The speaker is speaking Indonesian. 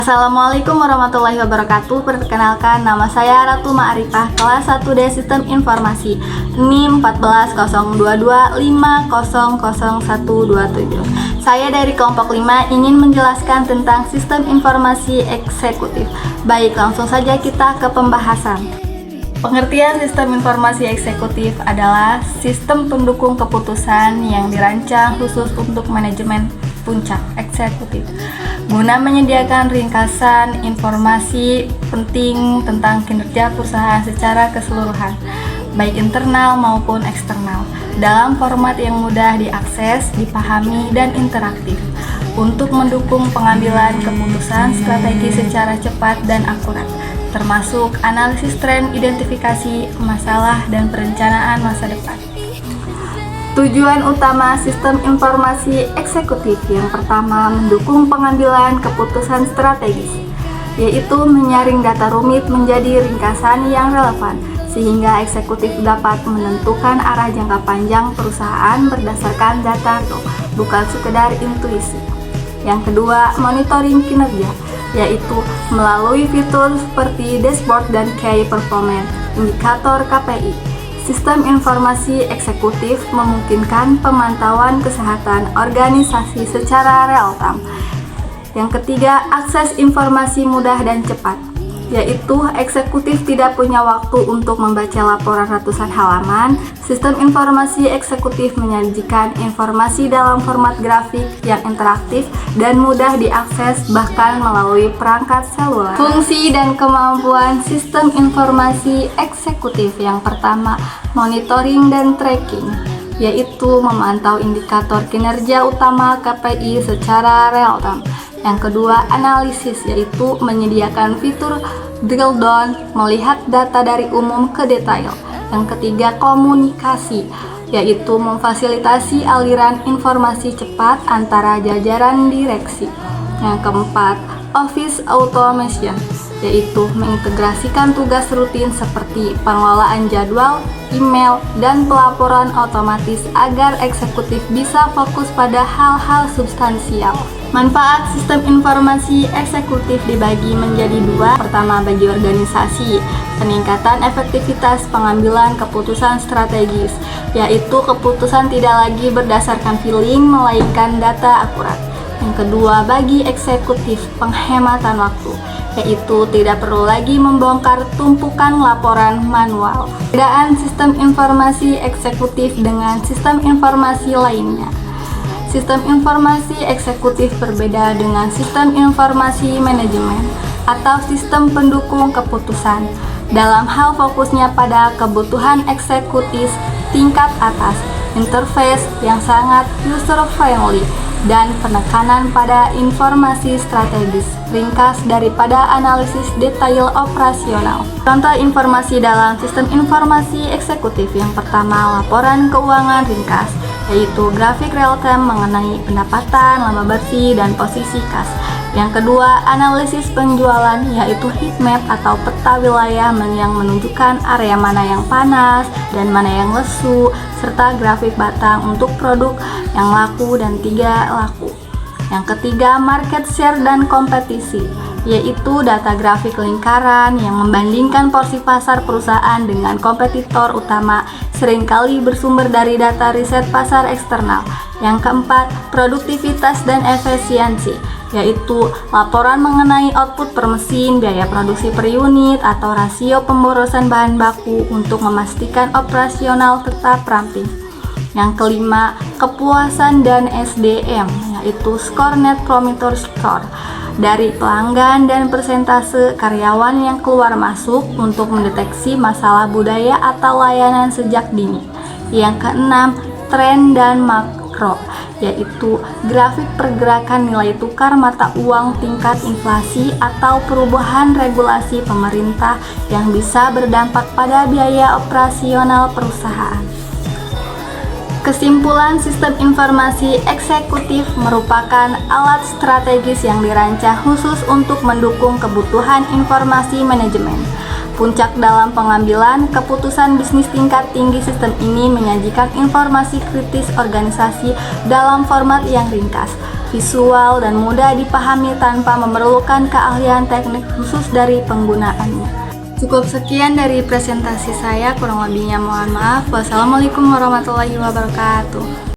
Assalamualaikum warahmatullahi wabarakatuh. Perkenalkan, nama saya Ratu Ma'arifah, kelas 1D Sistem Informasi, NIM 14022500127. Saya dari kelompok 5 ingin menjelaskan tentang sistem informasi eksekutif. Baik, langsung saja kita ke pembahasan. Pengertian sistem informasi eksekutif adalah sistem pendukung keputusan yang dirancang khusus untuk manajemen puncak eksekutif guna menyediakan ringkasan informasi penting tentang kinerja perusahaan secara keseluruhan, baik internal maupun eksternal, dalam format yang mudah diakses, dipahami, dan interaktif untuk mendukung pengambilan keputusan strategi secara cepat dan akurat, termasuk analisis tren, identifikasi masalah, dan perencanaan masa depan. Tujuan utama sistem informasi eksekutif yang pertama, mendukung pengambilan keputusan strategis, yaitu menyaring data rumit menjadi ringkasan yang relevan, sehingga eksekutif dapat menentukan arah jangka panjang perusahaan berdasarkan data real, bukan sekedar intuisi. Yang kedua, monitoring kinerja, yaitu melalui fitur seperti dashboard dan key performance indikator KPI. Sistem informasi eksekutif memungkinkan pemantauan kesehatan organisasi secara real-time. Yang ketiga, akses informasi mudah dan cepat, yaitu eksekutif tidak punya waktu untuk membaca laporan ratusan halaman. Sistem informasi eksekutif menyajikan informasi dalam format grafik yang interaktif dan mudah diakses bahkan melalui perangkat seluler. Fungsi dan kemampuan sistem informasi eksekutif yang pertama, monitoring dan tracking, yaitu memantau indikator kinerja utama KPI secara real-time. Yang kedua, analisis, yaitu menyediakan fitur drill down, melihat data dari umum ke detail. Yang ketiga, komunikasi, yaitu memfasilitasi aliran informasi cepat antara jajaran direksi. Yang keempat, office automation, yaitu mengintegrasikan tugas rutin seperti pengelolaan jadwal, email, dan pelaporan otomatis agar eksekutif bisa fokus pada hal-hal substansial. Manfaat sistem informasi eksekutif dibagi menjadi dua. Pertama, bagi organisasi, peningkatan efektivitas pengambilan keputusan strategis, yaitu keputusan tidak lagi berdasarkan feeling melainkan data akurat. Yang kedua, bagi eksekutif, penghematan waktu, yaitu tidak perlu lagi membongkar tumpukan laporan manual. Perbedaan sistem informasi eksekutif dengan sistem informasi lainnya. Sistem informasi eksekutif berbeda dengan sistem informasi manajemen atau sistem pendukung keputusan dalam hal fokusnya pada kebutuhan eksekutif tingkat atas, interface yang sangat user-friendly, dan penekanan pada informasi strategis ringkas daripada analisis detail operasional. Contoh informasi dalam sistem informasi eksekutif yang pertama, laporan keuangan ringkas, yaitu grafik real-time mengenai pendapatan, laba bersih, dan posisi kas. Yang kedua, analisis penjualan, yaitu heat map atau peta wilayah yang menunjukkan area mana yang panas dan mana yang lesu, serta grafik batang untuk produk yang laku dan tidak laku. Yang ketiga, market share dan kompetisi, yaitu data grafik lingkaran yang membandingkan porsi pasar perusahaan dengan kompetitor utama, seringkali bersumber dari data riset pasar eksternal. Yang keempat, produktivitas dan efisiensi, yaitu laporan mengenai output per mesin, biaya produksi per unit, atau rasio pemborosan bahan baku untuk memastikan operasional tetap ramping. Yang kelima, kepuasan dan SDM, yaitu Score Net Promoter Score, dari pelanggan dan persentase karyawan yang keluar masuk untuk mendeteksi masalah budaya atau layanan sejak dini. Yang keenam, tren dan makro, yaitu grafik pergerakan nilai tukar mata uang, tingkat inflasi, atau perubahan regulasi pemerintah yang bisa berdampak pada biaya operasional perusahaan. Kesimpulan, sistem informasi eksekutif merupakan alat strategis yang dirancang khusus untuk mendukung kebutuhan informasi manajemen. Puncak dalam pengambilan keputusan bisnis tingkat tinggi, sistem ini menyajikan informasi kritis organisasi dalam format yang ringkas, visual, dan mudah dipahami tanpa memerlukan keahlian teknik khusus dari penggunaannya. Cukup sekian dari presentasi saya, kurang lebihnya mohon maaf. Wassalamualaikum warahmatullahi wabarakatuh.